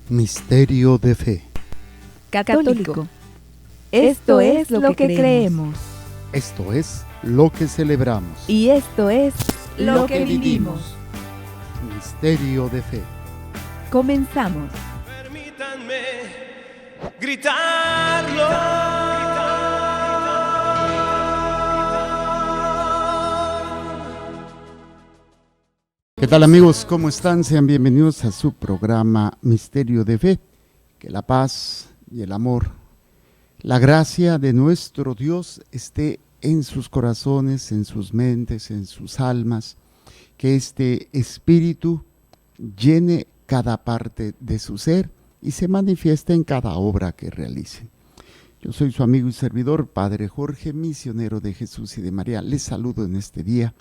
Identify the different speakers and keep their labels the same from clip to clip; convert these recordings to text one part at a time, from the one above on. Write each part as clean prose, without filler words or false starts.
Speaker 1: Misterio de fe.
Speaker 2: Católico. Esto es lo que creemos.
Speaker 1: Esto es lo que celebramos.
Speaker 2: Y esto es lo que vivimos.
Speaker 1: Misterio de fe.
Speaker 2: Comenzamos.
Speaker 3: Permítanme gritarlo.
Speaker 1: ¿Qué tal, amigos? ¿Cómo están? Sean bienvenidos a su programa Misterio de Fe. Que la paz y el amor, la gracia de nuestro Dios esté en sus corazones, en sus mentes, en sus almas. Que este espíritu llene cada parte de su ser y se manifieste en cada obra que realicen. Yo soy su amigo y servidor, Padre Jorge, misionero de Jesús y de María. Les saludo en este día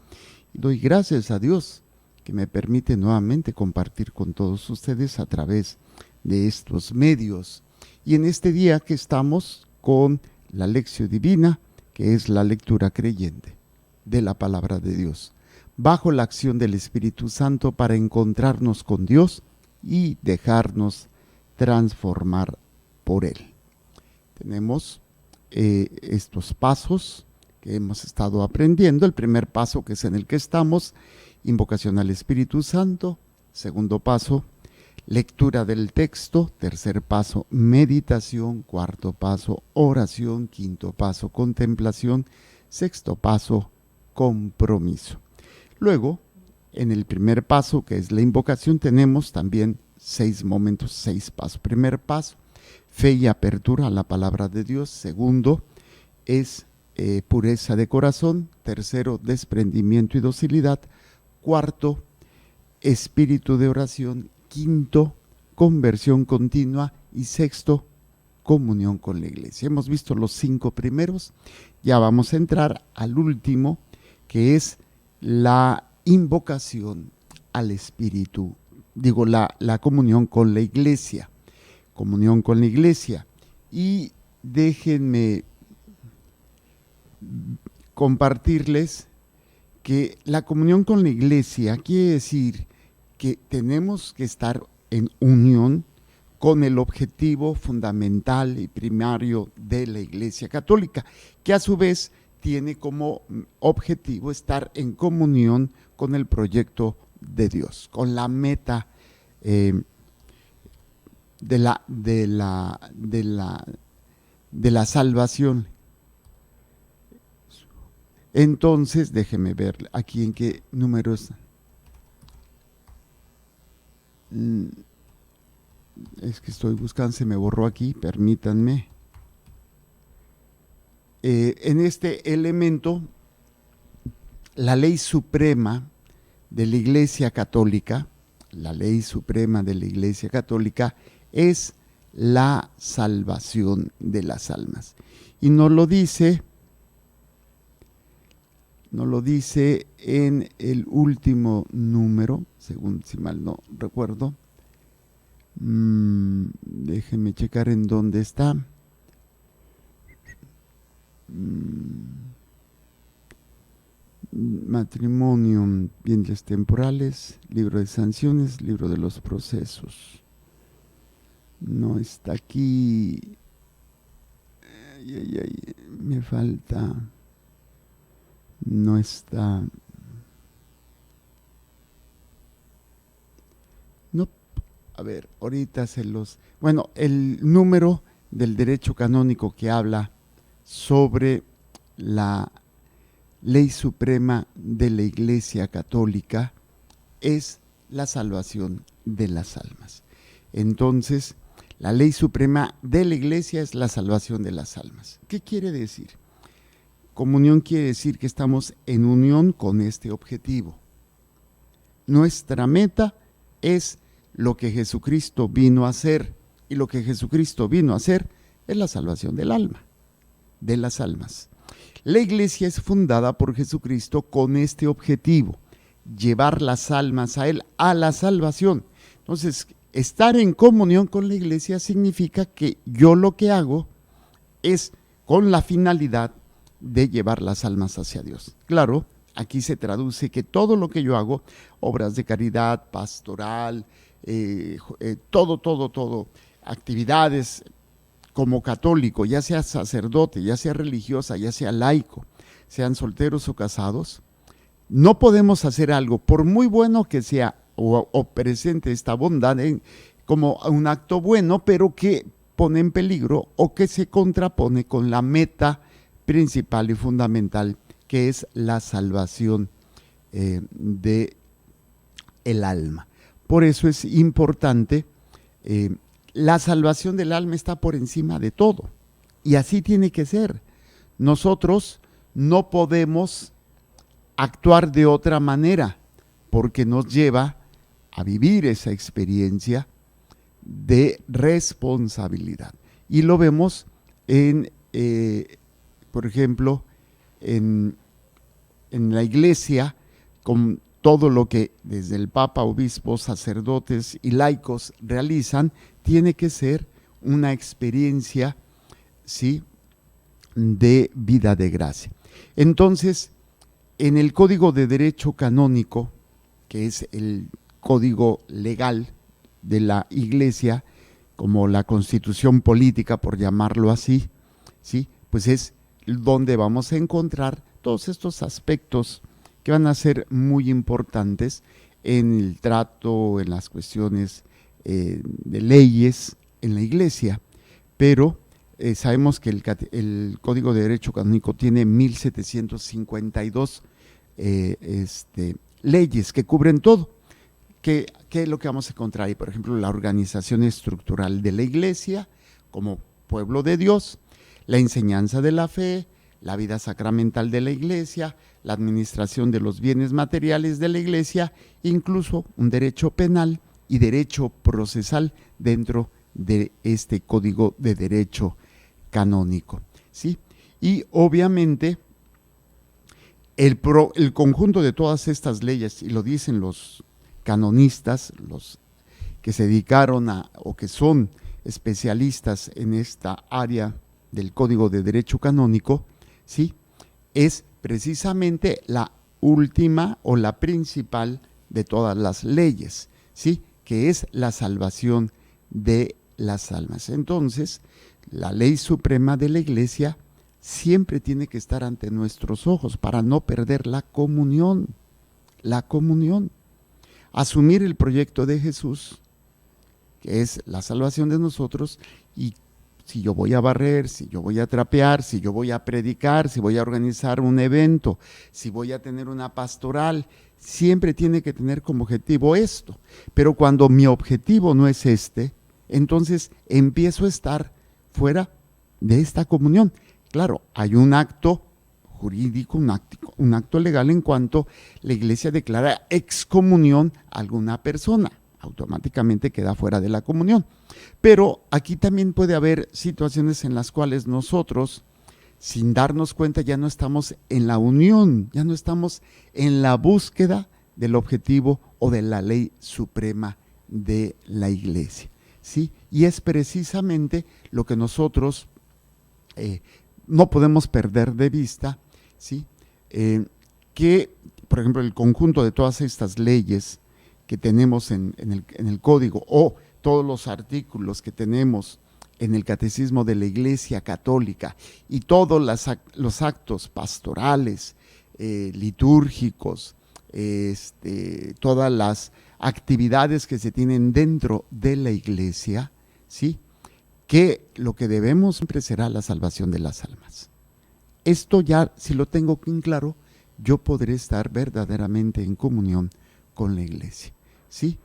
Speaker 1: y doy gracias a Dios que me permite nuevamente compartir con todos ustedes a través de estos medios. Y en este día que estamos con la Lección Divina, que es la lectura creyente de la Palabra de Dios, bajo la acción del Espíritu Santo para encontrarnos con Dios y dejarnos transformar por Él. Tenemos estos pasos que hemos estado aprendiendo. El primer paso, que es en el que estamos, invocación al Espíritu Santo. Segundo paso, lectura del texto. Tercer paso, meditación. Cuarto paso, oración. Quinto paso, contemplación. Sexto paso, compromiso. Luego, en el primer paso, que es la invocación, tenemos también 6 momentos, 6 pasos. Primer paso, fe y apertura a la palabra de Dios. Segundo, es pureza de corazón. Tercero, desprendimiento y docilidad. Cuarto, espíritu de oración. Quinto, conversión continua. Y sexto, comunión con la iglesia. Hemos visto los 5 primeros. Ya vamos a entrar al último, que es la invocación al espíritu. Digo, la comunión con la iglesia. Comunión con la iglesia. Y déjenme compartirles que la comunión con la iglesia quiere decir que tenemos que estar en unión con el objetivo fundamental y primario de la Iglesia Católica, que a su vez tiene como objetivo estar en comunión con el proyecto de Dios, con la meta de la salvación. Entonces, déjeme ver aquí en qué número está. Es que estoy buscando, se me borró aquí, permítanme. En este elemento, la ley suprema de la Iglesia Católica, es la salvación de las almas. Y nos lo dice en el último número, según, si mal no recuerdo. Déjenme checar en dónde está. Matrimonio, bienes temporales, libro de sanciones, libro de los procesos. No está aquí. Me falta. No está. No, a ver, ahorita se los. Bueno, el número del derecho canónico que habla sobre la ley suprema de la Iglesia Católica es la salvación de las almas. Entonces, la ley suprema de la Iglesia es la salvación de las almas. ¿Qué quiere decir? Comunión quiere decir que estamos en unión con este objetivo. Nuestra meta es lo que Jesucristo vino a hacer, y lo que Jesucristo vino a hacer es la salvación del alma, de las almas. La iglesia es fundada por Jesucristo con este objetivo, llevar las almas a Él, a la salvación. Entonces, estar en comunión con la iglesia significa que yo lo que hago es con la finalidad de llevar las almas hacia Dios. Claro, aquí se traduce que todo lo que yo hago, obras de caridad, pastoral, todo, actividades como católico, ya sea sacerdote, ya sea religiosa, ya sea laico, sean solteros o casados, no podemos hacer algo, por muy bueno que sea o presente esta bondad como un acto bueno, pero que pone en peligro o que se contrapone con la meta principal y fundamental, que es la salvación de el alma. Por eso es importante, la salvación del alma está por encima de todo, y así tiene que ser. Nosotros no podemos actuar de otra manera, porque nos lleva a vivir esa experiencia de responsabilidad. Y lo vemos por ejemplo, en la iglesia, con todo lo que desde el Papa, obispos, sacerdotes y laicos realizan, tiene que ser una experiencia, ¿sí?, de vida de gracia. Entonces, en el Código de Derecho Canónico, que es el código legal de la Iglesia, como la Constitución política, por llamarlo así, ¿sí?, pues es donde vamos a encontrar todos estos aspectos que van a ser muy importantes en el trato, en las cuestiones de leyes en la Iglesia. Pero sabemos que el Código de Derecho Canónico tiene 1752 leyes que cubren todo. ¿Qué es lo que vamos a encontrar ahí? Por ejemplo, la organización estructural de la Iglesia como pueblo de Dios, la enseñanza de la fe, la vida sacramental de la Iglesia, la administración de los bienes materiales de la Iglesia, incluso un derecho penal y derecho procesal dentro de este Código de Derecho Canónico, ¿sí? Y obviamente el conjunto de todas estas leyes, y lo dicen los canonistas, los que se dedicaron o que son especialistas en esta área del Código de Derecho Canónico, ¿sí?, es precisamente la última o la principal de todas las leyes, ¿sí?, que es la salvación de las almas. Entonces, la ley suprema de la Iglesia siempre tiene que estar ante nuestros ojos para no perder la comunión, asumir el proyecto de Jesús, que es la salvación de nosotros. Y si yo voy a barrer, si yo voy a trapear, si yo voy a predicar, si voy a organizar un evento, si voy a tener una pastoral, siempre tiene que tener como objetivo esto. Pero cuando mi objetivo no es este, entonces empiezo a estar fuera de esta comunión. Claro, hay un acto jurídico, un acto legal en cuanto la Iglesia declara excomunión a alguna persona, automáticamente queda fuera de la comunión. Pero aquí también puede haber situaciones en las cuales nosotros, sin darnos cuenta, ya no estamos en la unión, ya no estamos en la búsqueda del objetivo o de la ley suprema de la Iglesia, ¿sí? Y es precisamente lo que nosotros no podemos perder de vista, ¿sí? Que, por ejemplo, el conjunto de todas estas leyes que tenemos en el código, o todos los artículos que tenemos en el Catecismo de la Iglesia Católica, y todos los actos pastorales, litúrgicos, todas las actividades que se tienen dentro de la Iglesia, ¿sí?, que lo que debemos siempre será la salvación de las almas. Esto ya, si lo tengo bien claro, yo podré estar verdaderamente en comunión con la Iglesia, ¿sí?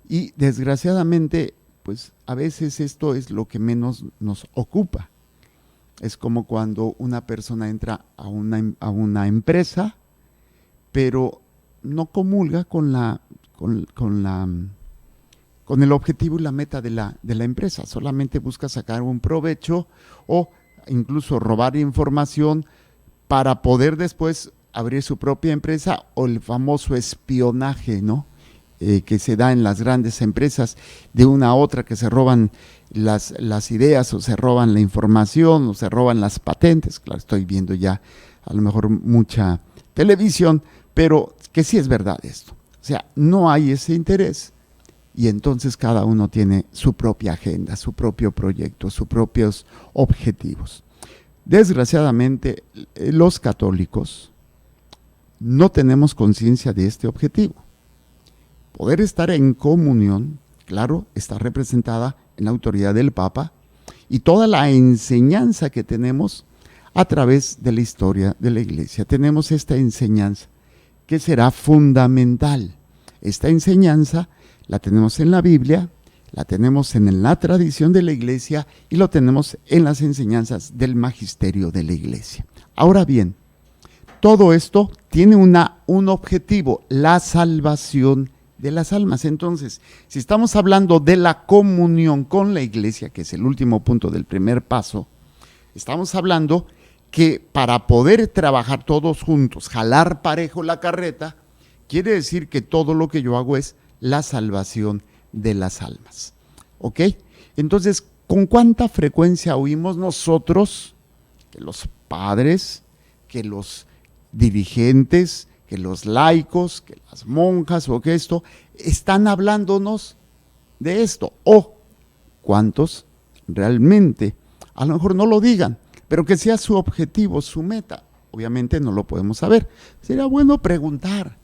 Speaker 1: Y desgraciadamente, pues a veces esto es lo que menos nos ocupa. Es como cuando una persona entra a una empresa, pero no comulga con el objetivo y la meta de la empresa. Solamente busca sacar un provecho o incluso robar información para poder después abrir su propia empresa, o el famoso espionaje, ¿no?, que se da en las grandes empresas de una a otra, que se roban las ideas, o se roban la información, o se roban las patentes. Claro, estoy viendo ya a lo mejor mucha televisión, pero que sí es verdad esto. O sea, no hay ese interés y entonces cada uno tiene su propia agenda, su propio proyecto, sus propios objetivos. Desgraciadamente, los católicos no tenemos conciencia de este objetivo. Poder estar en comunión, claro, está representada en la autoridad del Papa y toda la enseñanza que tenemos a través de la historia de la Iglesia. Tenemos esta enseñanza que será fundamental. Esta enseñanza la tenemos en la Biblia, la tenemos en la tradición de la Iglesia y lo tenemos en las enseñanzas del magisterio de la Iglesia. Ahora bien, todo esto tiene un objetivo, la salvación de las almas. Entonces, si estamos hablando de la comunión con la Iglesia, que es el último punto del primer paso, estamos hablando que para poder trabajar todos juntos, jalar parejo la carreta, quiere decir que todo lo que yo hago es la salvación de las almas. ¿Ok? Entonces, ¿con cuánta frecuencia oímos nosotros que los padres, que los dirigentes, que los laicos, que las monjas o que esto, están hablándonos de esto? O cuántos realmente, a lo mejor no lo digan, pero que sea su objetivo, su meta. Obviamente no lo podemos saber. Sería bueno preguntar.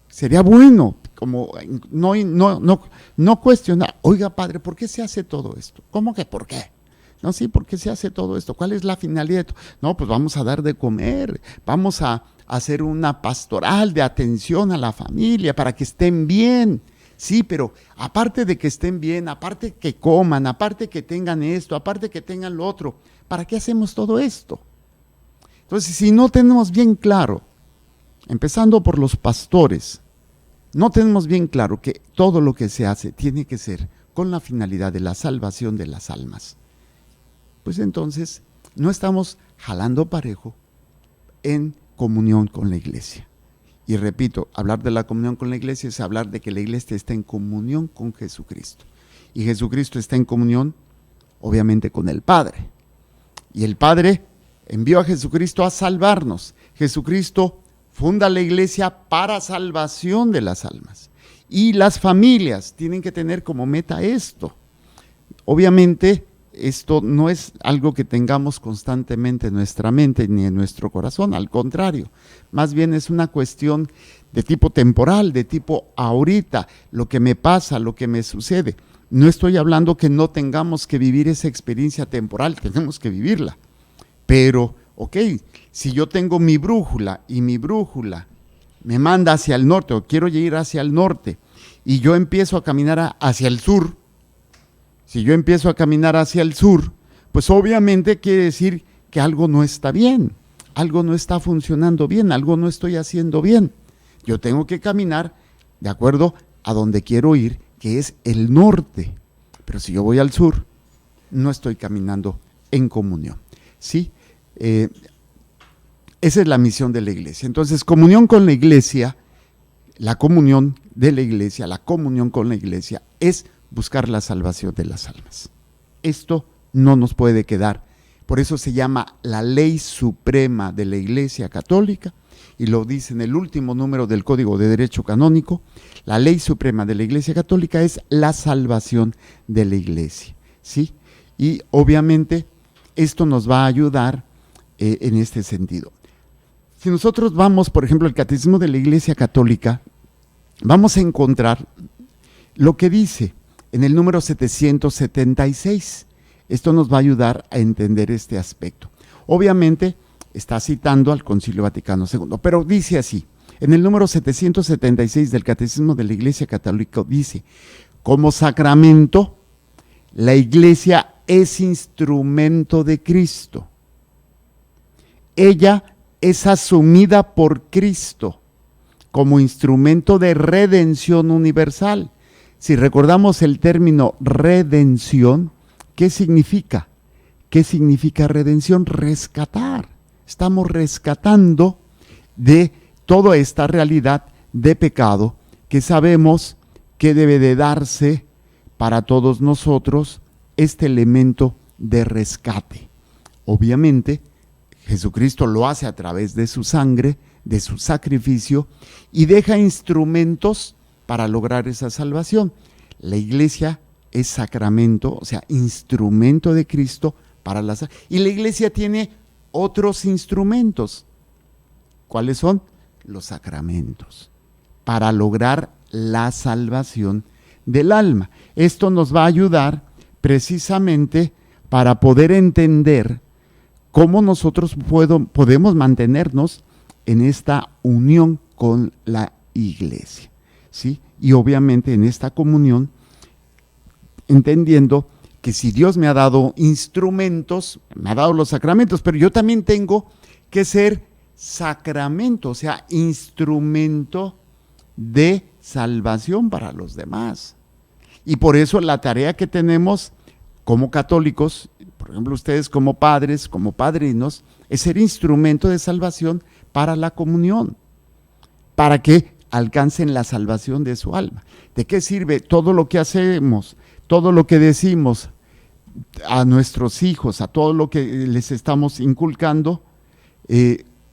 Speaker 1: Sería bueno, como no cuestionar. Oiga, padre, ¿por qué se hace todo esto? ¿Cómo que por qué? No, sí, ¿por qué se hace todo esto? ¿Cuál es la finalidad? No, pues vamos a dar de comer, vamos a hacer una pastoral de atención a la familia para que estén bien. Sí, pero aparte de que estén bien, aparte que coman, aparte que tengan esto, aparte que tengan lo otro, ¿para qué hacemos todo esto? Entonces, si no tenemos bien claro, empezando por los pastores, no tenemos bien claro que todo lo que se hace tiene que ser con la finalidad de la salvación de las almas, pues entonces no estamos jalando parejo en comunión con la Iglesia. Y repito, hablar de la comunión con la Iglesia es hablar de que la Iglesia está en comunión con Jesucristo. Y Jesucristo está en comunión, obviamente, con el Padre. Y el Padre envió a Jesucristo a salvarnos. Jesucristo funda la Iglesia para salvación de las almas. Y las familias tienen que tener como meta esto. Obviamente, esto no es algo que tengamos constantemente en nuestra mente ni en nuestro corazón, al contrario, más bien es una cuestión de tipo temporal, de tipo ahorita, lo que me pasa, lo que me sucede. No estoy hablando que no tengamos que vivir esa experiencia temporal, tenemos que vivirla, pero, ok, si yo tengo mi brújula y mi brújula me manda hacia el norte o quiero ir hacia el norte y yo empiezo a caminar hacia el sur, si yo empiezo a caminar hacia el sur, pues obviamente quiere decir que algo no está bien, algo no está funcionando bien, algo no estoy haciendo bien. Yo tengo que caminar de acuerdo a donde quiero ir, que es el norte. Pero si yo voy al sur, no estoy caminando en comunión. ¿Sí? Esa es la misión de la Iglesia. Entonces, comunión con la Iglesia, la comunión de la Iglesia, la comunión con la Iglesia es buscar la salvación de las almas. Esto no nos puede quedar. Por eso se llama la ley suprema de la Iglesia Católica, y lo dice en el último número del Código de Derecho Canónico. La ley suprema de la Iglesia Católica es la salvación de la Iglesia, ¿sí? Y obviamente esto nos va a ayudar en este sentido. Si nosotros vamos, por ejemplo, al Catecismo de la Iglesia Católica, vamos a encontrar lo que dice en el número 776. Esto nos va a ayudar a entender este aspecto. Obviamente está citando al Concilio Vaticano II, pero dice así, en el número 776 del Catecismo de la Iglesia Católica dice: como sacramento, la Iglesia es instrumento de Cristo. Ella es asumida por Cristo como instrumento de redención universal. Si recordamos el término redención, ¿qué significa? ¿Qué significa redención? Rescatar. Estamos rescatando de toda esta realidad de pecado que sabemos que debe de darse para todos nosotros este elemento de rescate. Obviamente, Jesucristo lo hace a través de su sangre, de su sacrificio, y deja instrumentos para lograr esa salvación. La iglesia es sacramento, o sea, instrumento de Cristo para la salvación. Y la iglesia tiene otros instrumentos. ¿Cuáles son? Los sacramentos, para lograr la salvación del alma. Esto nos va a ayudar precisamente para poder entender cómo nosotros podemos mantenernos en esta unión con la iglesia, ¿sí? Y obviamente en esta comunión, entendiendo que si Dios me ha dado instrumentos, me ha dado los sacramentos, pero yo también tengo que ser sacramento, o sea, instrumento de salvación para los demás. Y por eso la tarea que tenemos como católicos, por ejemplo ustedes como padres, como padrinos, es ser instrumento de salvación para la comunión, para que alcancen la salvación de su alma. ¿De qué sirve todo lo que hacemos, todo lo que decimos a nuestros hijos, a todo lo que les estamos inculcando?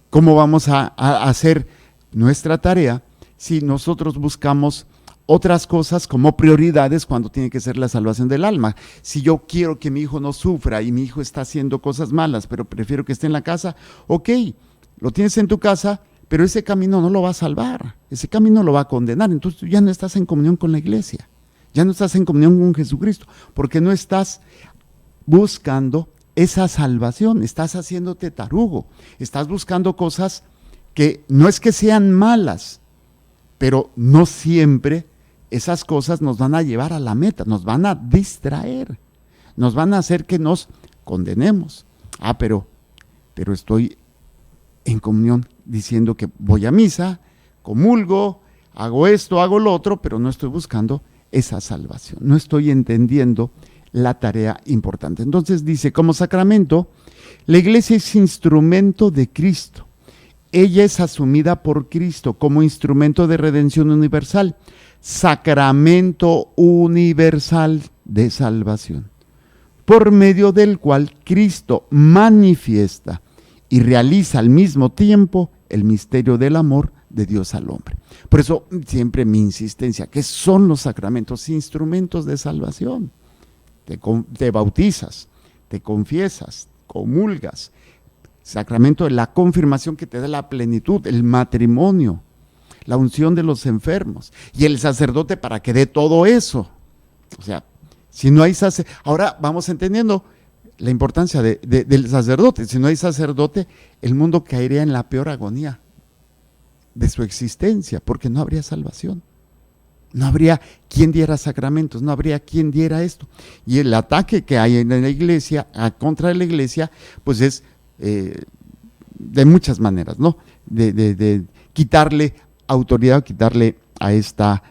Speaker 1: ¿Cómo vamos a hacer nuestra tarea si nosotros buscamos otras cosas como prioridades cuando tiene que ser la salvación del alma? Si yo quiero que mi hijo no sufra y mi hijo está haciendo cosas malas, pero prefiero que esté en la casa, ok, lo tienes en tu casa, pero ese camino no lo va a salvar, ese camino lo va a condenar. Entonces tú ya no estás en comunión con la iglesia, ya no estás en comunión con Jesucristo, porque no estás buscando esa salvación, estás haciéndote tarugo, estás buscando cosas que no es que sean malas, pero no siempre esas cosas nos van a llevar a la meta, nos van a distraer, nos van a hacer que nos condenemos. Pero estoy en comunión diciendo que voy a misa, comulgo, hago esto, hago lo otro, pero no estoy buscando esa salvación, no estoy entendiendo la tarea importante. Entonces dice, como sacramento, la iglesia es instrumento de Cristo. Ella es asumida por Cristo como instrumento de redención universal, sacramento universal de salvación, por medio del cual Cristo manifiesta y realiza al mismo tiempo el misterio del amor de Dios al hombre. Por eso siempre mi insistencia, ¿qué son los sacramentos? Instrumentos de salvación. Te bautizas, te confiesas, comulgas, sacramento de la confirmación que te da la plenitud, el matrimonio, la unción de los enfermos y el sacerdote para que dé todo eso. O sea, si no hay sacerdote, ahora vamos entendiendo la importancia del sacerdote. Si no hay sacerdote, el mundo caería en la peor agonía de su existencia, porque no habría salvación. No habría quien diera sacramentos, no habría quien diera esto. Y el ataque que hay en la iglesia, contra la iglesia, pues es de muchas maneras, ¿no? De quitarle autoridad, quitarle a esta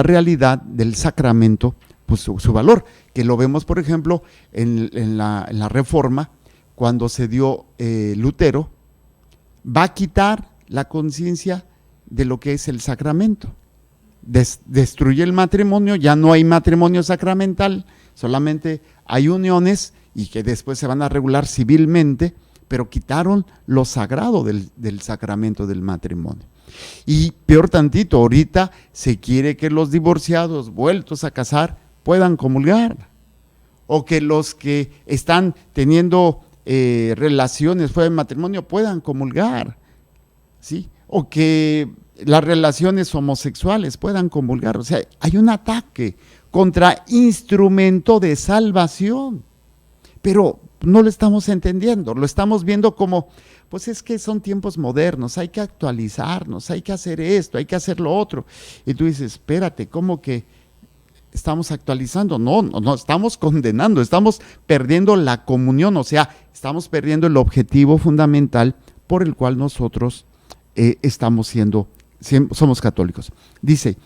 Speaker 1: realidad del sacramento, pues su valor, que lo vemos, por ejemplo, en la Reforma, cuando se dio Lutero, va a quitar la conciencia de lo que es el sacramento. Destruye el matrimonio, ya no hay matrimonio sacramental, solamente hay uniones y que después se van a regular civilmente, pero quitaron lo sagrado del sacramento del matrimonio. Y peor tantito, ahorita se quiere que los divorciados vueltos a casar puedan comulgar, o que los que están teniendo relaciones fuera de matrimonio puedan comulgar, ¿sí? O que las relaciones homosexuales puedan comulgar. O sea, hay un ataque contra instrumento de salvación, pero no lo estamos entendiendo, lo estamos viendo como, pues es que son tiempos modernos, hay que actualizarnos, hay que hacer esto, hay que hacer lo otro. Y tú dices, espérate, ¿cómo que estamos actualizando? No, estamos condenando, estamos perdiendo la comunión, o sea, estamos perdiendo el objetivo fundamental por el cual nosotros somos católicos. Dice,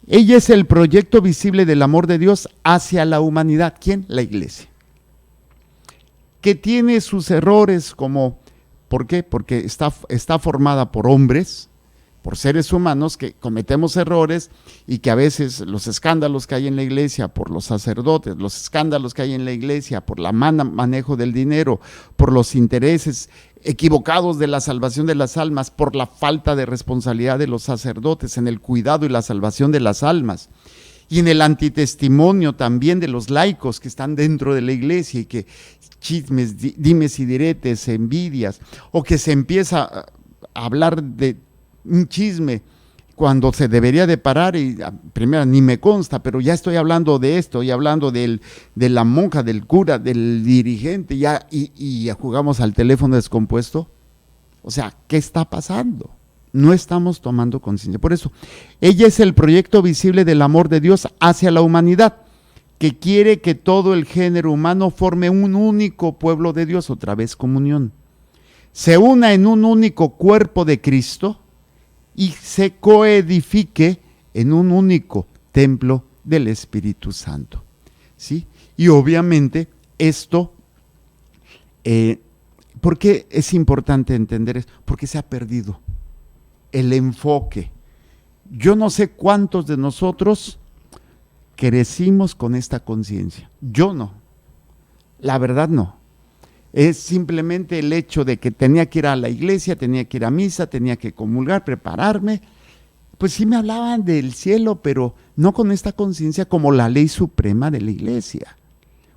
Speaker 1: ella es el proyecto visible del amor de Dios hacia la humanidad. ¿Quién? La iglesia. Que tiene sus errores como, ¿por qué? Porque está formada por hombres, por seres humanos que cometemos errores y que a veces los escándalos que hay en la iglesia, por los sacerdotes, los escándalos que hay en la iglesia, por el manejo del dinero, por los intereses equivocados de la salvación de las almas, por la falta de responsabilidad de los sacerdotes en el cuidado y la salvación de las almas, y en el antitestimonio también de los laicos que están dentro de la iglesia y que chismes, dimes y diretes, envidias, o que se empieza a hablar de un chisme cuando se debería de parar y primero ni me consta, pero ya estoy hablando de esto, y hablando de la monja, del cura, del dirigente, ya y jugamos al teléfono descompuesto. O sea, ¿qué está pasando? No estamos tomando conciencia. Por eso, ella es el proyecto visible del amor de Dios hacia la humanidad, que quiere que todo el género humano forme un único pueblo de Dios, otra vez comunión, se una en un único cuerpo de Cristo y se coedifique en un único templo del Espíritu Santo, ¿sí? Y obviamente esto, ¿por qué es importante entender esto? Porque se ha perdido el enfoque. Yo no sé cuántos de nosotros crecimos con esta conciencia. Yo no, la verdad no. Es simplemente el hecho de que tenía que ir a la iglesia, tenía que ir a misa, tenía que comulgar, prepararme. Pues sí me hablaban del cielo, pero no con esta conciencia como la ley suprema de la iglesia,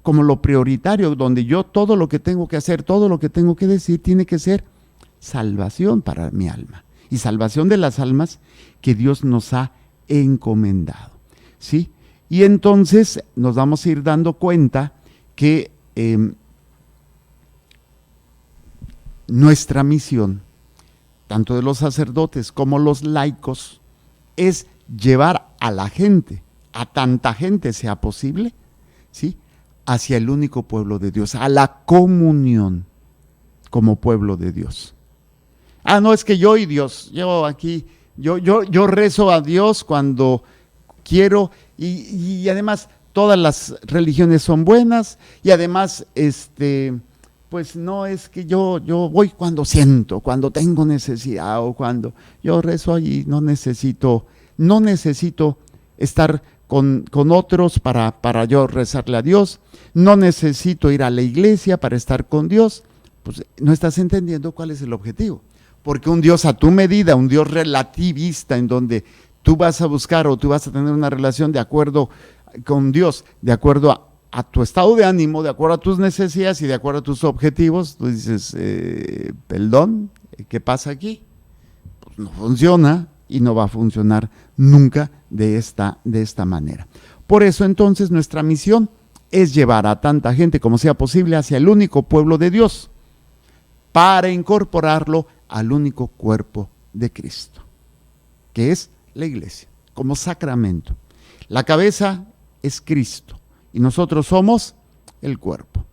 Speaker 1: como lo prioritario, donde yo todo lo que tengo que hacer, todo lo que tengo que decir, tiene que ser salvación para mi alma y salvación de las almas que Dios nos ha encomendado, ¿sí? Y entonces nos vamos a ir dando cuenta que nuestra misión, tanto de los sacerdotes como los laicos, es llevar a la gente, a tanta gente sea posible, ¿sí?, hacia el único pueblo de Dios, a la comunión como pueblo de Dios. No, es que yo y Dios, yo aquí, yo rezo a Dios cuando quiero, y además todas las religiones son buenas, y además pues no es que yo voy cuando siento, cuando tengo necesidad, o cuando yo rezo allí, no necesito estar con otros para yo rezarle a Dios, no necesito ir a la iglesia para estar con Dios. Pues no estás entendiendo cuál es el objetivo, porque un Dios a tu medida, un Dios relativista, en donde tú vas a buscar o tú vas a tener una relación de acuerdo con Dios, de acuerdo a tu estado de ánimo, de acuerdo a tus necesidades y de acuerdo a tus objetivos, tú dices, perdón, ¿qué pasa aquí? Pues no funciona y no va a funcionar nunca de esta manera. Por eso entonces nuestra misión es llevar a tanta gente como sea posible hacia el único pueblo de Dios, para incorporarlo al único cuerpo de Cristo, que es la iglesia, como sacramento. La cabeza es Cristo y nosotros somos el cuerpo.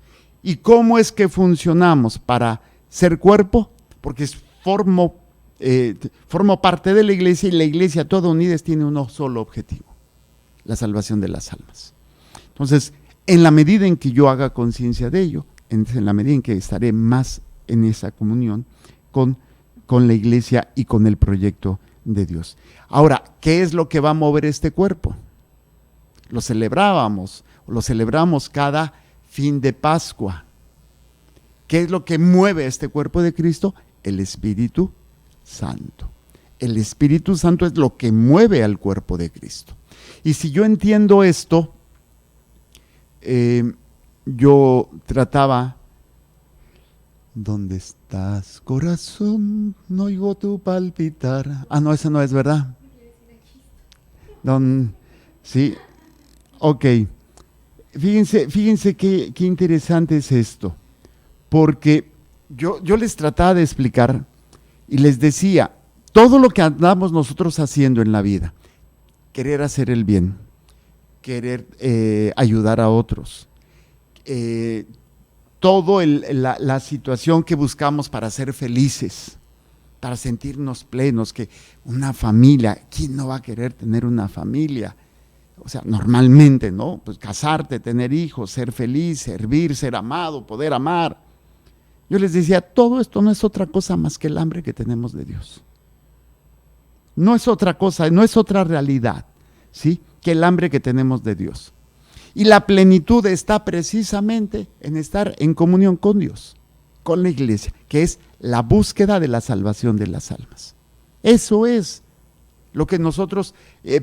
Speaker 1: ¿Y cómo es que funcionamos para ser cuerpo? Porque formo parte de la iglesia, y la iglesia toda unida tiene un solo objetivo: la salvación de las almas. Entonces, en la medida en que yo haga conciencia de ello, en la medida en que estaré más en esa comunión con la iglesia y con el proyecto de Dios. Ahora, ¿qué es lo que va a mover este cuerpo? Lo celebramos cada fin de Pascua. ¿Qué es lo que mueve este cuerpo de Cristo? El Espíritu Santo. El Espíritu Santo es lo que mueve al cuerpo de Cristo. Y si yo entiendo esto, yo trataba, ¿dónde estás, corazón? No oigo tu palpitar. No, esa no es, ¿verdad? Sí, ok. Fíjense qué interesante es esto, porque yo les trataba de explicar y les decía, todo lo que andamos nosotros haciendo en la vida, querer hacer el bien, querer ayudar a otros, la situación que buscamos para ser felices, para sentirnos plenos, que una familia, ¿quién no va a querer tener una familia? O sea, normalmente, ¿no? Pues casarte, tener hijos, ser feliz, servir, ser amado, poder amar. Yo les decía, todo esto no es otra cosa más que el hambre que tenemos de Dios. No es otra cosa, no es otra realidad, ¿sí?, que el hambre que tenemos de Dios. Y la plenitud está precisamente en estar en comunión con Dios, con la iglesia, que es la búsqueda de la salvación de las almas. Eso es Lo que nosotros,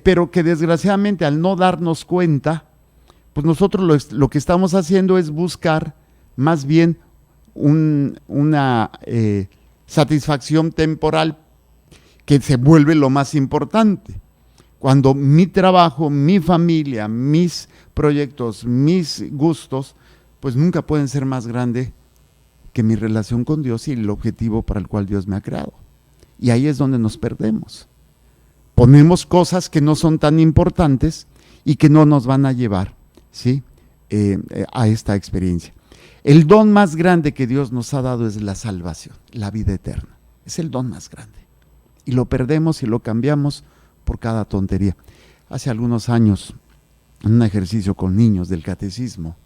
Speaker 1: pero que desgraciadamente al no darnos cuenta, pues nosotros lo que estamos haciendo es buscar más bien una satisfacción temporal que se vuelve lo más importante. Cuando mi trabajo, mi familia, mis proyectos, mis gustos, pues nunca pueden ser más grandes que mi relación con Dios y el objetivo para el cual Dios me ha creado. Y ahí es donde nos perdemos. Ponemos cosas que no son tan importantes y que no nos van a llevar, ¿sí? A esta experiencia. El don más grande que Dios nos ha dado es la salvación, la vida eterna. Es el don más grande. Y lo perdemos y lo cambiamos por cada tontería. Hace algunos años, en un ejercicio con niños del catecismo,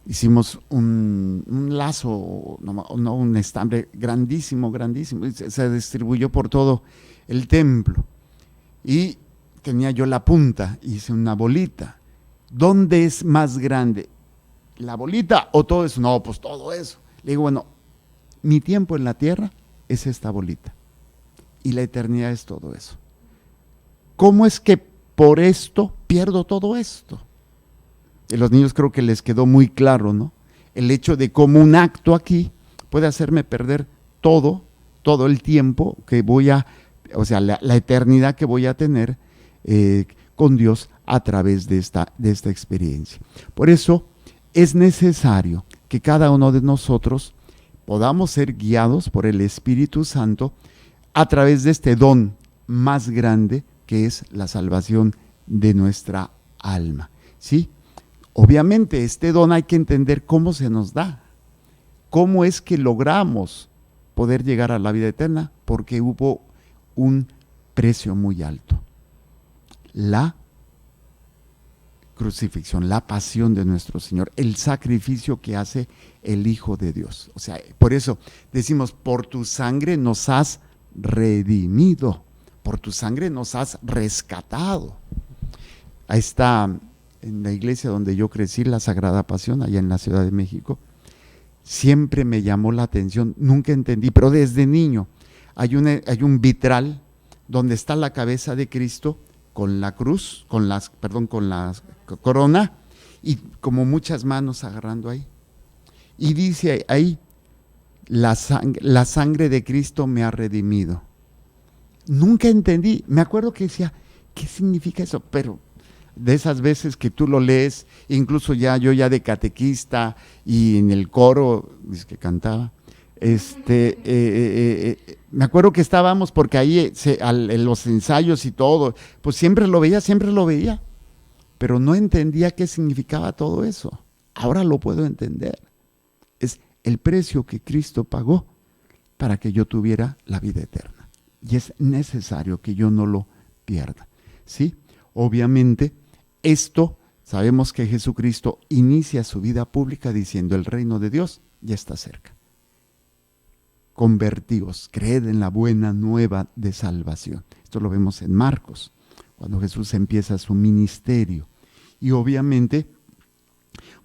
Speaker 1: hicimos un lazo, un estambre grandísimo, se distribuyó por todo el templo. Y tenía yo la punta, hice una bolita. ¿Dónde es más grande? ¿La bolita o todo eso? No, pues todo eso. Le digo, bueno, mi tiempo en la tierra es esta bolita. Y la eternidad es todo eso. ¿Cómo es que por esto pierdo todo esto? Y a los niños creo que les quedó muy claro, ¿no? El hecho de cómo un acto aquí puede hacerme perder todo el tiempo que voy a, o sea, la eternidad que voy a tener con Dios a través de esta experiencia. Por eso es necesario que cada uno de nosotros podamos ser guiados por el Espíritu Santo a través de este don más grande que es la salvación de nuestra alma, ¿sí? Obviamente este don hay que entender cómo se nos da, cómo es que logramos poder llegar a la vida eterna, porque hubo un precio muy alto. La crucifixión, la pasión de nuestro Señor, el sacrificio que hace el Hijo de Dios. O sea, por eso decimos, por tu sangre nos has redimido, por tu sangre nos has rescatado. Ahí está, en la iglesia donde yo crecí, la Sagrada Pasión, allá en la Ciudad de México, siempre me llamó la atención, nunca entendí, pero desde niño hay un vitral donde está la cabeza de Cristo con la cruz, con la corona y como muchas manos agarrando ahí. Y dice ahí, la sangre de Cristo me ha redimido. Nunca entendí, me acuerdo que decía, ¿qué significa eso? Pero de esas veces que tú lo lees, incluso yo ya de catequista y en el coro, dice que cantaba, me acuerdo que estábamos, porque ahí en los ensayos y todo, pues siempre lo veía, pero no entendía qué significaba todo eso. Ahora lo puedo entender. Es el precio que Cristo pagó para que yo tuviera la vida eterna. Y es necesario que yo no lo pierda, ¿sí? Obviamente, esto, sabemos que Jesucristo inicia su vida pública diciendo, el reino de Dios ya está cerca. Convertíos, creed en la buena nueva de salvación. Esto lo vemos en Marcos, cuando Jesús empieza su ministerio. Y obviamente,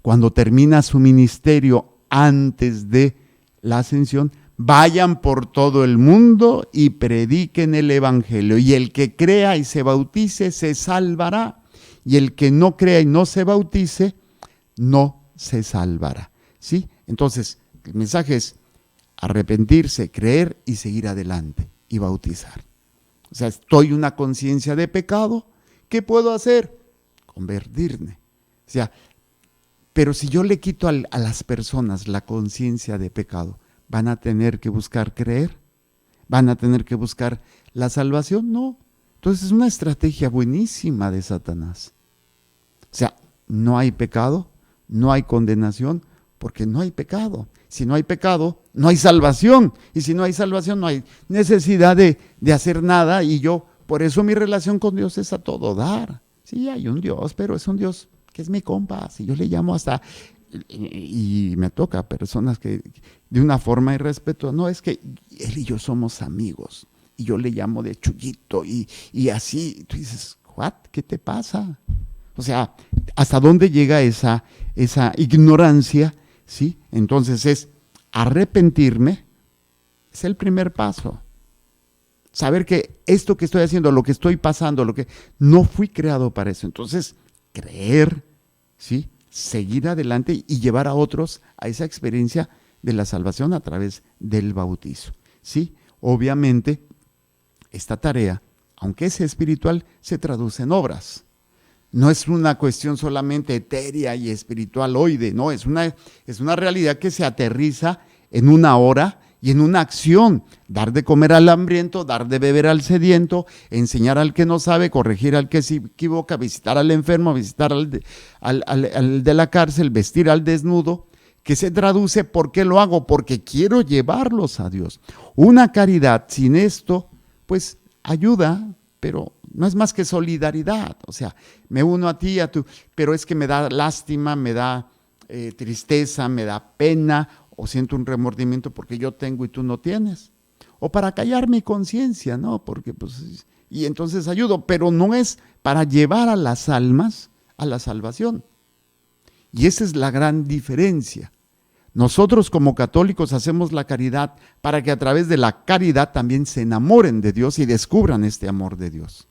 Speaker 1: cuando termina su ministerio antes de la ascensión, vayan por todo el mundo y prediquen el evangelio. Y el que crea y se bautice se salvará. Y el que no crea y no se bautice, no se salvará. ¿Sí? Entonces, el mensaje es arrepentirse, creer y seguir adelante y bautizar. O sea, estoy una conciencia de pecado, ¿qué puedo hacer? Convertirme. O sea, pero si yo le quito a las personas la conciencia de pecado, ¿van a tener que buscar creer? ¿Van a tener que buscar la salvación? No. Entonces es una estrategia buenísima de Satanás. O sea, no hay pecado, no hay condenación, porque no hay pecado. Si no hay pecado, no hay salvación. Y si no hay salvación, no hay necesidad de hacer nada. Y por eso mi relación con Dios es a todo dar. Sí, hay un Dios, pero es un Dios que es mi compa. Si yo le llamo hasta... Y me toca a personas que de una forma irrespetuosa, no, es que él y yo somos amigos. Y yo le llamo de Chuyito y así. Tú dices, ¿what? ¿Qué te pasa? O sea, ¿hasta dónde llega esa ignorancia? ¿Sí? Entonces es arrepentirme, es el primer paso. saber que esto que estoy haciendo, lo que estoy pasando, no fui creado para eso. Entonces, creer, ¿sí? Seguir adelante y llevar a otros a esa experiencia de la salvación a través del bautizo, ¿sí? Obviamente, esta tarea, aunque es espiritual, se traduce en obras. No es una cuestión solamente etérea y espiritualoide, no, es una realidad que se aterriza en una hora y en una acción. Dar de comer al hambriento, dar de beber al sediento, enseñar al que no sabe, corregir al que se equivoca, visitar al enfermo, visitar al de la cárcel, vestir al desnudo, que se traduce, ¿por qué lo hago? Porque quiero llevarlos a Dios. Una caridad sin esto, pues ayuda, pero no es más que solidaridad. O sea, me uno a ti, a tú, pero es que me da lástima, me da tristeza, me da pena, o siento un remordimiento porque yo tengo y tú no tienes. O para callar mi conciencia, ¿no? Porque pues, y entonces ayudo, pero no es para llevar a las almas a la salvación. Y esa es la gran diferencia. Nosotros como católicos hacemos la caridad para que a través de la caridad también se enamoren de Dios y descubran este amor de Dios.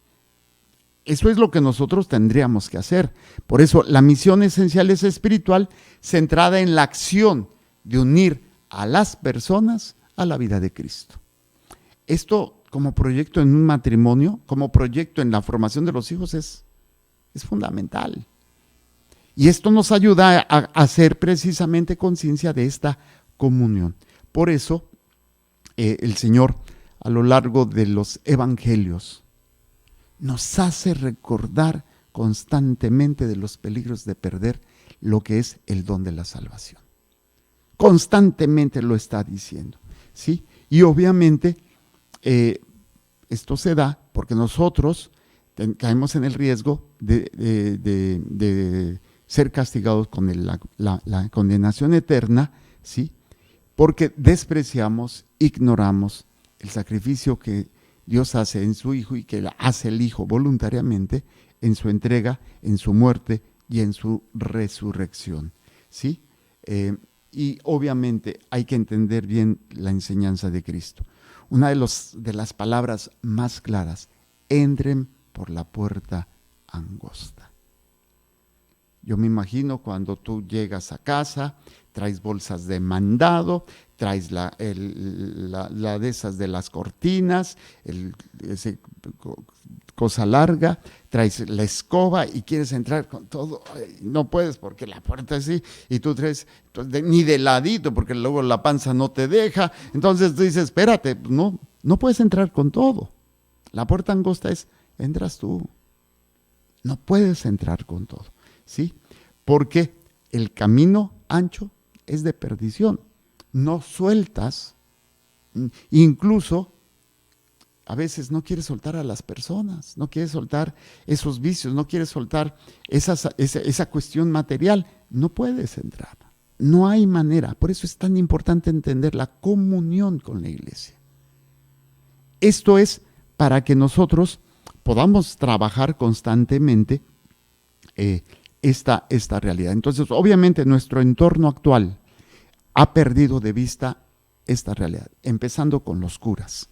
Speaker 1: Eso es lo que nosotros tendríamos que hacer. Por eso la misión esencial es espiritual, centrada en la acción de unir a las personas a la vida de Cristo. Esto como proyecto en un matrimonio, como proyecto en la formación de los hijos es fundamental. Y esto nos ayuda a hacer precisamente conciencia de esta comunión. Por eso el Señor a lo largo de los evangelios nos hace recordar constantemente de los peligros de perder lo que es el don de la salvación. Constantemente lo está diciendo, ¿sí? Y obviamente esto se da porque nosotros caemos en el riesgo de ser castigados con la condenación eterna, ¿sí? Porque despreciamos, ignoramos el sacrificio que Dios hace en su Hijo y que hace el Hijo voluntariamente en su entrega, en su muerte y en su resurrección, ¿sí? Y obviamente hay que entender bien la enseñanza de Cristo. Una de las palabras más claras, entren por la puerta angosta. Yo me imagino cuando tú llegas a casa, traes bolsas de mandado, traes la de esas de las cortinas, ese cosa larga, traes la escoba y quieres entrar con todo, no puedes porque la puerta es así, y tú traes ni de ladito porque luego la panza no te deja, entonces tú dices, espérate, no puedes entrar con todo. La puerta angosta entras tú, no puedes entrar con todo, ¿sí? Porque el camino ancho es de perdición, no sueltas, incluso a veces no quieres soltar a las personas, no quieres soltar esos vicios, no quieres soltar esa cuestión material, no puedes entrar, no hay manera. Por eso es tan importante entender la comunión con la iglesia. Esto es para que nosotros podamos trabajar constantemente esta realidad. Entonces, obviamente nuestro entorno actual ha perdido de vista esta realidad, empezando con los curas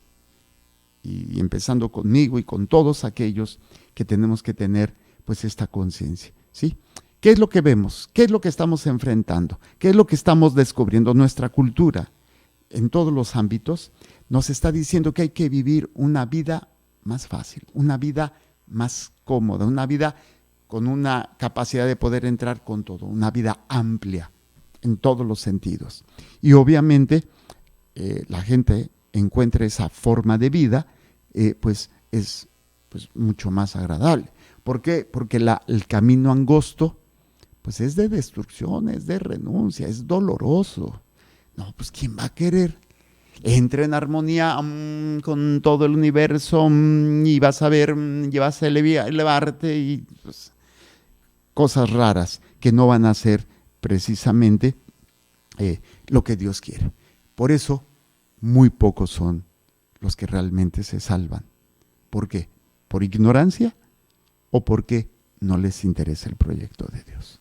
Speaker 1: y empezando conmigo y con todos aquellos que tenemos que tener pues esta conciencia, ¿sí? ¿Qué es lo que vemos? ¿Qué es lo que estamos enfrentando? ¿Qué es lo que estamos descubriendo? Nuestra cultura en todos los ámbitos nos está diciendo que hay que vivir una vida más fácil, una vida más cómoda, una vida con una capacidad de poder entrar con todo, una vida amplia en todos los sentidos. Y obviamente la gente encuentra esa forma de vida, pues es pues, mucho más agradable. ¿Por qué? Porque el camino angosto pues es de destrucción, es de renuncia, es doloroso. No, pues ¿quién va a querer? Entra en armonía con todo el universo y vas a ver, y vas a elevarte y pues, cosas raras que no van a ser precisamente lo que Dios quiere. Por eso, muy pocos son los que realmente se salvan. ¿Por qué? ¿Por ignorancia o porque no les interesa el proyecto de Dios?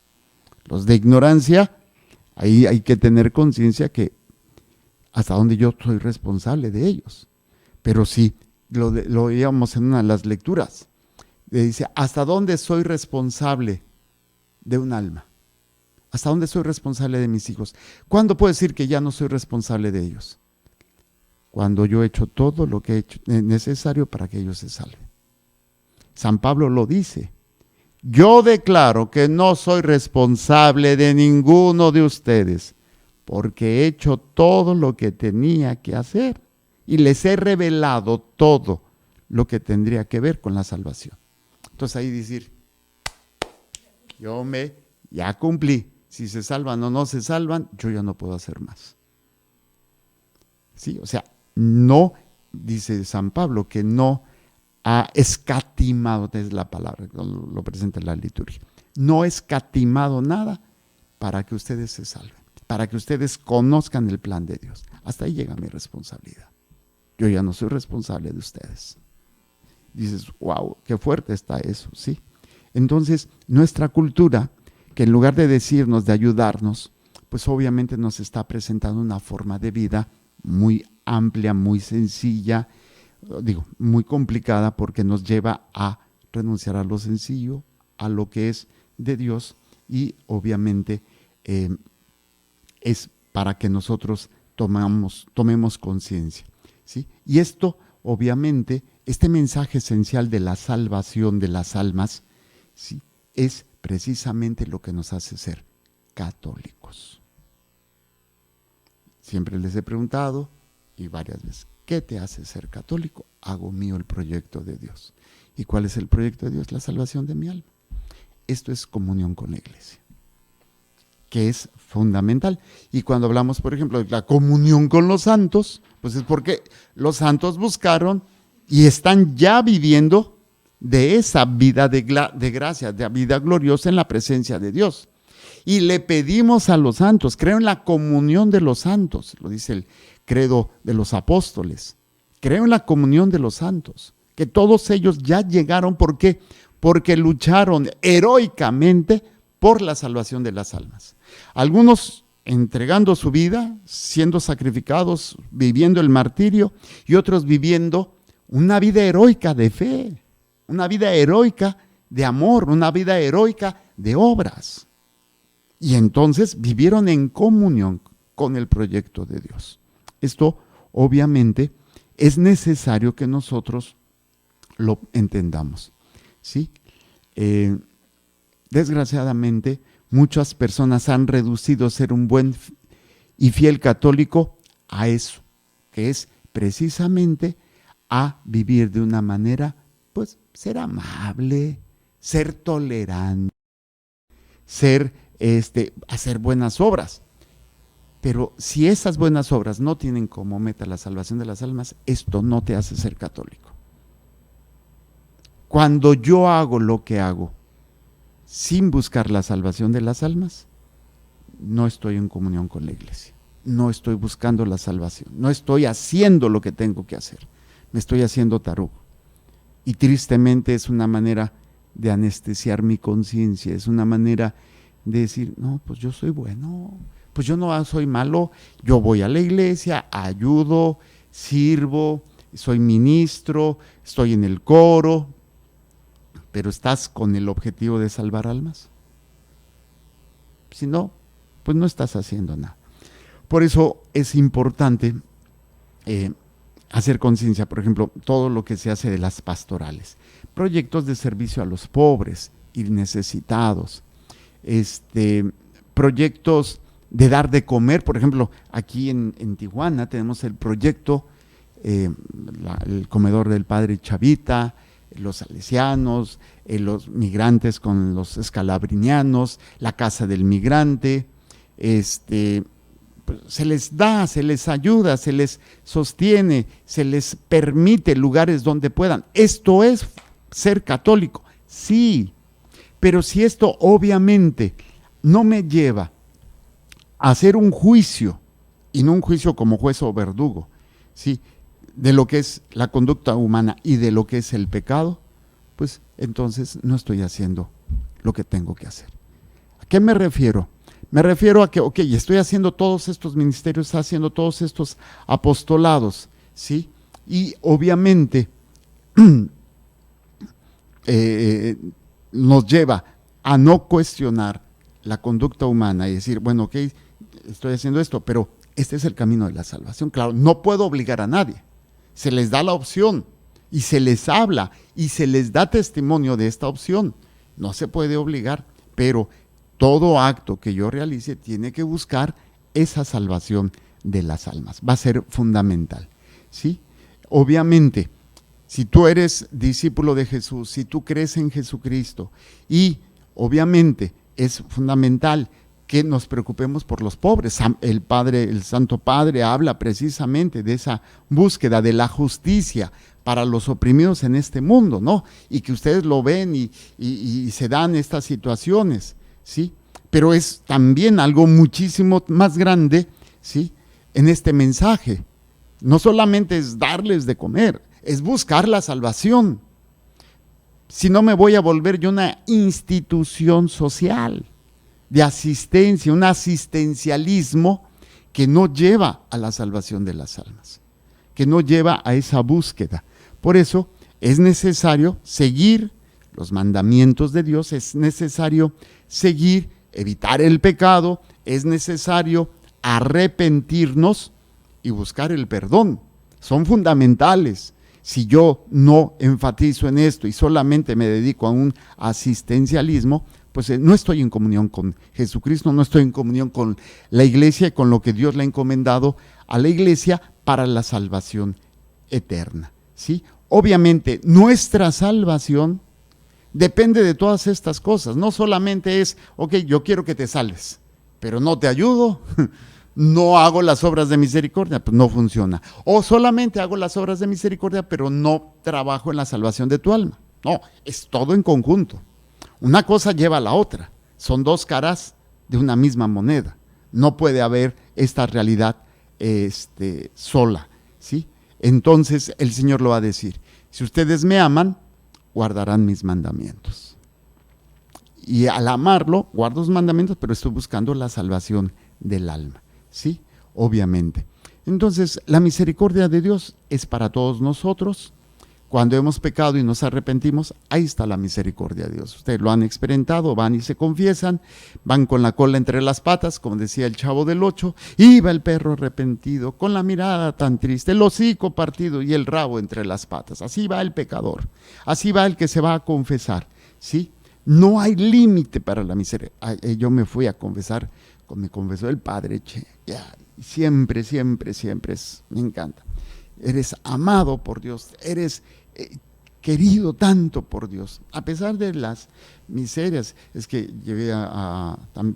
Speaker 1: Los de ignorancia, ahí hay que tener conciencia que hasta donde yo soy responsable de ellos. Pero si lo veíamos en una de las lecturas. Dice, ¿hasta dónde soy responsable de un alma? ¿Hasta dónde soy responsable de mis hijos? ¿Cuándo puedo decir que ya no soy responsable de ellos? Cuando yo he hecho todo lo que he hecho necesario para que ellos se salven. San Pablo lo dice. Yo declaro que no soy responsable de ninguno de ustedes, porque he hecho todo lo que tenía que hacer y les he revelado todo lo que tendría que ver con la salvación. Entonces ahí decir, ya cumplí. Si se salvan o no se salvan, yo ya no puedo hacer más. ¿Sí? O sea, no, dice San Pablo, que no ha escatimado, es la palabra, lo presenta en la liturgia. No ha escatimado nada para que ustedes se salven, para que ustedes conozcan el plan de Dios. Hasta ahí llega mi responsabilidad. Yo ya no soy responsable de ustedes. Dices, wow, qué fuerte está eso, ¿sí? Entonces, nuestra cultura, que en lugar de decirnos, de ayudarnos, pues obviamente nos está presentando una forma de vida muy amplia, muy sencilla, muy complicada, porque nos lleva a renunciar a lo sencillo, a lo que es de Dios, y obviamente es para que nosotros tomemos conciencia, ¿sí? Y esto, obviamente, este mensaje esencial de la salvación de las almas, ¿sí?, es precisamente lo que nos hace ser católicos. Siempre les he preguntado, y varias veces, ¿qué te hace ser católico? Hago mío el proyecto de Dios. ¿Y cuál es el proyecto de Dios? La salvación de mi alma. Esto es comunión con la iglesia, que es fundamental. Y cuando hablamos, por ejemplo, de la comunión con los santos, pues es porque los santos buscaron y están ya viviendo de esa vida de gracia, de vida gloriosa en la presencia de Dios. Y le pedimos a los santos, creo en la comunión de los santos, lo dice el credo de los apóstoles, creo en la comunión de los santos, que todos ellos ya llegaron, ¿por qué? Porque lucharon heroicamente por la salvación de las almas. Algunos entregando su vida, siendo sacrificados, viviendo el martirio, y otros viviendo una vida heroica de fe, una vida heroica de amor, una vida heroica de obras. Y entonces vivieron en comunión con el proyecto de Dios. Esto, obviamente, es necesario que nosotros lo entendamos, ¿sí? Desgraciadamente, muchas personas han reducido ser un buen y fiel católico a eso, que es precisamente a vivir de una manera, pues, ser amable, ser tolerante, hacer buenas obras. Pero si esas buenas obras no tienen como meta la salvación de las almas, esto no te hace ser católico. Cuando yo hago lo que hago sin buscar la salvación de las almas, no estoy en comunión con la iglesia, no estoy buscando la salvación, no estoy haciendo lo que tengo que hacer, me estoy haciendo tarugo. Y tristemente es una manera de anestesiar mi conciencia, es una manera de decir, no, pues yo soy bueno, pues yo no soy malo, yo voy a la iglesia, ayudo, sirvo, soy ministro, estoy en el coro, pero ¿estás con el objetivo de salvar almas? Si no, pues no estás haciendo nada. Por eso es importante hacer conciencia, por ejemplo, todo lo que se hace de las pastorales, proyectos de servicio a los pobres y necesitados, proyectos de dar de comer. Por ejemplo, aquí en Tijuana tenemos el proyecto, el comedor del Padre Chavita, los salesianos, los migrantes con los escalabrinianos, la casa del migrante, pues se les da, se les ayuda, se les sostiene, se les permite lugares donde puedan. Esto es ser católico, sí, pero si esto obviamente no me lleva a hacer un juicio, y no un juicio como juez o verdugo, ¿sí?, de lo que es la conducta humana y de lo que es el pecado, pues entonces no estoy haciendo lo que tengo que hacer. ¿A qué me refiero? Me refiero a que, ok, estoy haciendo todos estos ministerios, estoy haciendo todos estos apostolados, ¿sí? Y obviamente nos lleva a no cuestionar la conducta humana y decir, bueno, ok, estoy haciendo esto, pero este es el camino de la salvación. Claro, no puedo obligar a nadie. Se les da la opción y se les habla y se les da testimonio de esta opción. No se puede obligar, pero todo acto que yo realice tiene que buscar esa salvación de las almas. Va a ser fundamental, ¿sí? Obviamente, si tú eres discípulo de Jesús, si tú crees en Jesucristo, y obviamente es fundamental que nos preocupemos por los pobres. El Santo Padre habla precisamente de esa búsqueda de la justicia para los oprimidos en este mundo, ¿no? Y que ustedes lo ven y se dan estas situaciones, ¿sí? Pero es también algo muchísimo más grande, ¿sí? En este mensaje. No solamente es darles de comer, es buscar la salvación. Si no, me voy a volver yo una institución social de asistencia, un asistencialismo que no lleva a la salvación de las almas, que no lleva a esa búsqueda. Por eso es necesario seguir los mandamientos de Dios, es necesario evitar el pecado, es necesario arrepentirnos y buscar el perdón. Son fundamentales. Si yo no enfatizo en esto y solamente me dedico a un asistencialismo, pues no estoy en comunión con Jesucristo, no estoy en comunión con la iglesia y con lo que Dios le ha encomendado a la iglesia para la salvación eterna, ¿sí? Obviamente, nuestra salvación depende de todas estas cosas. No solamente es, ok, yo quiero que te salves, pero no te ayudo, no hago las obras de misericordia, pues no funciona. O solamente hago las obras de misericordia, pero no trabajo en la salvación de tu alma. No, es todo en conjunto. Una cosa lleva a la otra. Son dos caras de una misma moneda. No puede haber esta realidad sola, ¿sí? Entonces el Señor lo va a decir. Si ustedes me aman, guardarán mis mandamientos. Y al amarlo, guardo los mandamientos, pero estoy buscando la salvación del alma, ¿sí? Obviamente. Entonces, la misericordia de Dios es para todos nosotros. Cuando hemos pecado y nos arrepentimos, ahí está la misericordia de Dios. Ustedes lo han experimentado, van y se confiesan, van con la cola entre las patas, como decía el Chavo del Ocho, iba el perro arrepentido, con la mirada tan triste, el hocico partido y el rabo entre las patas. Así va el pecador, así va el que se va a confesar, ¿sí? No hay límite para la misericordia. Yo me fui a confesar, me confesó el Padre, siempre, me encanta. Eres amado por Dios, eres querido tanto por Dios, a pesar de las miserias. Es que llegué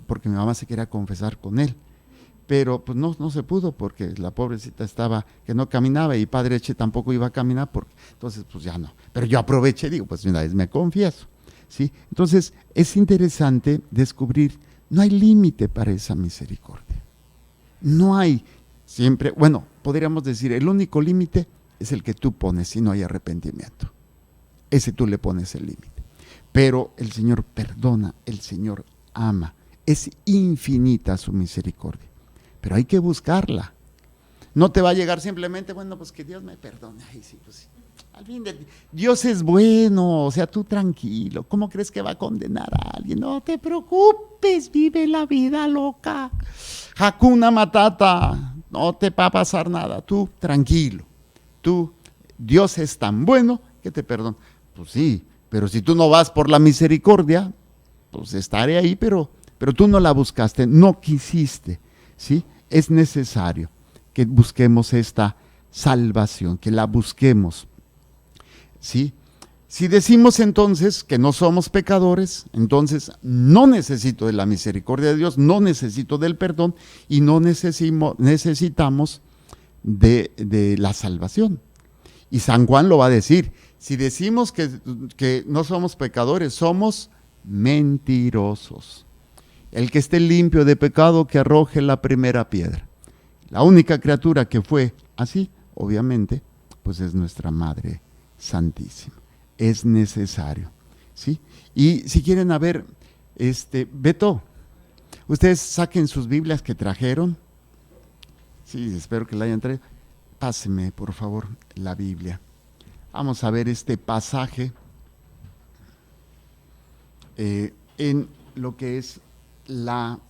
Speaker 1: porque mi mamá se quería confesar con él, pero pues no se pudo porque la pobrecita estaba que no caminaba y Padre Eche tampoco iba a caminar, entonces pues ya no. Pero yo aproveché, digo, pues una vez me confieso, ¿sí? Entonces es interesante descubrir, no hay límite para esa misericordia. No hay siempre, bueno, podríamos decir, el único límite es el que tú pones si no hay arrepentimiento. Ese tú le pones el límite. Pero el Señor perdona, el Señor ama. Es infinita su misericordia. Pero hay que buscarla. No te va a llegar simplemente, bueno, pues que Dios me perdone. Ay, sí, pues sí. Al fin Dios es bueno, o sea, tú tranquilo. ¿Cómo crees que va a condenar a alguien? No te preocupes, vive la vida loca. Hakuna Matata, no te va a pasar nada. Tú tranquilo. Dios es tan bueno que te perdona. Pues sí, pero si tú no vas por la misericordia, pues estaré ahí, pero tú no la buscaste, no quisiste, ¿sí? Es necesario que busquemos esta salvación, que la busquemos, ¿sí? Si decimos entonces que no somos pecadores, entonces no necesito de la misericordia de Dios, no necesito del perdón y no necesitamos de la salvación. Y San Juan lo va a decir, si decimos que no somos pecadores, somos mentirosos. El que esté limpio de pecado, que arroje la primera piedra. La única criatura que fue así, obviamente, pues es nuestra Madre Santísima. Es necesario, ¿sí? Y si quieren ver, Beto, ustedes saquen sus Biblias que trajeron. Sí, espero que la hayan traído. Páseme, por favor, la Biblia. Vamos a ver este pasaje en lo que es lo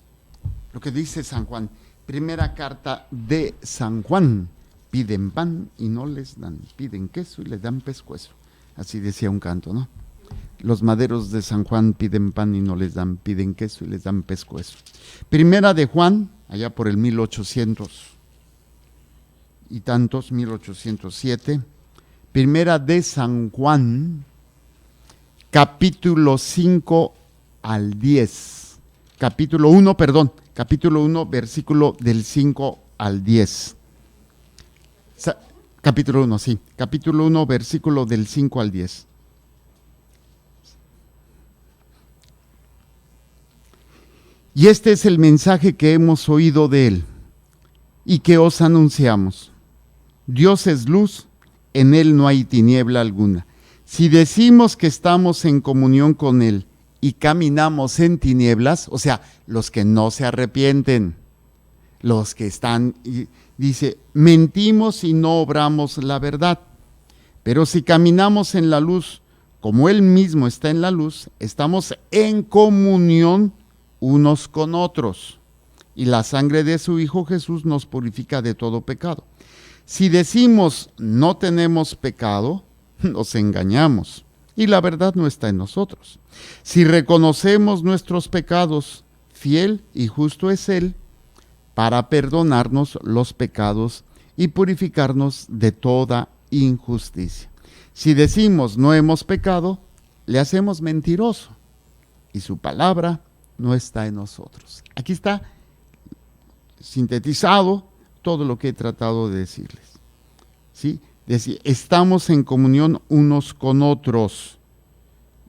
Speaker 1: que dice San Juan. Primera carta de San Juan. Piden pan y no les dan. Piden queso y les dan pescuezo. Así decía un canto, ¿no? Los maderos de San Juan piden pan y no les dan. Piden queso y les dan pescuezo. Primera de Juan, allá por el 1800 y tantos, 1807. Primera de San Juan, capítulo 5 al 10. Capítulo 1, versículo del 5 al 10. Capítulo 1, sí. Capítulo 1, versículo del 5 al 10. Y este es el mensaje que hemos oído de él y que os anunciamos. Dios es luz, en él no hay tiniebla alguna. Si decimos que estamos en comunión con él y caminamos en tinieblas, o sea, los que no se arrepienten, los que están, dice, mentimos y no obramos la verdad. Pero si caminamos en la luz, como él mismo está en la luz, estamos en comunión unos con otros. Y la sangre de su Hijo Jesús nos purifica de todo pecado. Si decimos no tenemos pecado, nos engañamos y la verdad no está en nosotros. Si reconocemos nuestros pecados, fiel y justo es Él para perdonarnos los pecados y purificarnos de toda injusticia. Si decimos no hemos pecado, le hacemos mentiroso y su palabra no está en nosotros. Aquí está sintetizado todo lo que he tratado de decirles. ¿Sí? Decir, estamos en comunión unos con otros.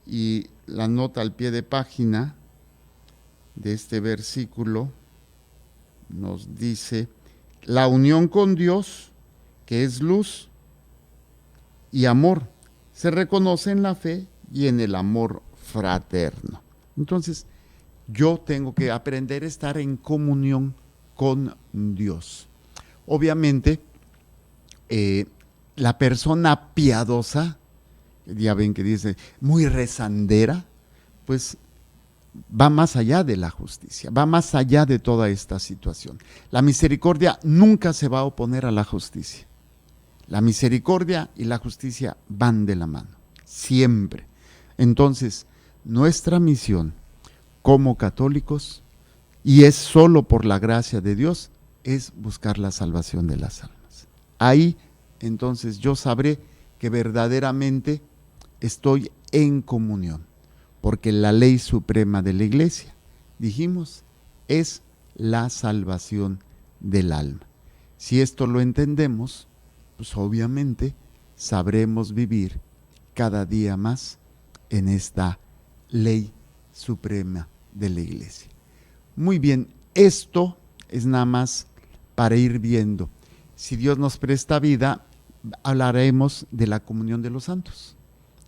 Speaker 1: Y la nota al pie de página de este versículo nos dice, la unión con Dios, que es luz y amor, se reconoce en la fe y en el amor fraterno. Entonces, yo tengo que aprender a estar en comunión con Dios. Obviamente, la persona piadosa, ya ven que dice, muy rezandera, pues va más allá de la justicia, va más allá de toda esta situación. La misericordia nunca se va a oponer a la justicia. La misericordia y la justicia van de la mano, siempre. Entonces, nuestra misión como católicos, y es solo por la gracia de Dios, es buscar la salvación de las almas. Ahí, entonces, yo sabré que verdaderamente estoy en comunión, porque la ley suprema de la Iglesia, dijimos, es la salvación del alma. Si esto lo entendemos, pues obviamente sabremos vivir cada día más en esta ley suprema de la Iglesia. Muy bien, esto es nada más para ir viendo. Si Dios nos presta vida, hablaremos de la comunión de los santos,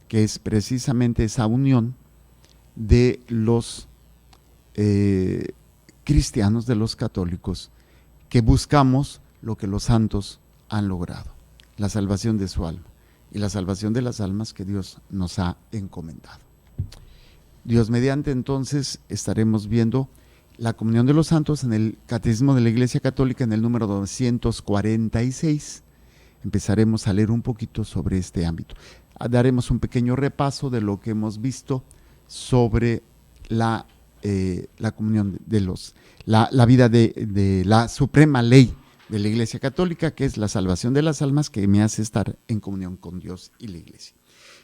Speaker 1: que es precisamente esa unión de los cristianos, de los católicos, que buscamos lo que los santos han logrado, la salvación de su alma y la salvación de las almas que Dios nos ha encomendado. Dios mediante, entonces, estaremos viendo la comunión de los santos en el Catecismo de la Iglesia Católica en el número 246. Empezaremos a leer un poquito sobre este ámbito. Daremos un pequeño repaso de lo que hemos visto sobre la comunión de la vida de la suprema ley de la Iglesia Católica, que es la salvación de las almas, que me hace estar en comunión con Dios y la Iglesia.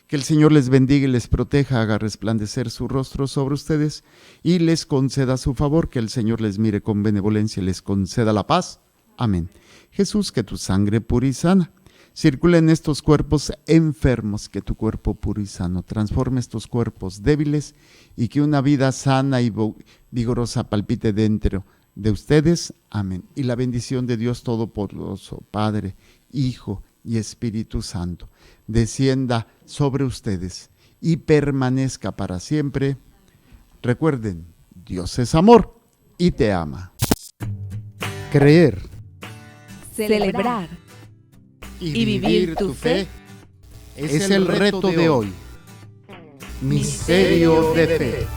Speaker 1: Que el Señor les bendiga y les proteja, haga resplandecer su rostro sobre ustedes y les conceda su favor, que el Señor les mire con benevolencia y les conceda la paz. Amén. Jesús, que tu sangre pura y sana circule en estos cuerpos enfermos, que tu cuerpo puro y sano transforme estos cuerpos débiles y que una vida sana y vigorosa palpite dentro de ustedes. Amén. Y la bendición de Dios Todopoderoso, Padre, Hijo y Espíritu Santo, descienda sobre ustedes y permanezca para siempre. Recuerden, Dios es amor y te ama. Creer,
Speaker 2: celebrar
Speaker 1: y vivir tu fe es el reto de hoy. Misterio de fe.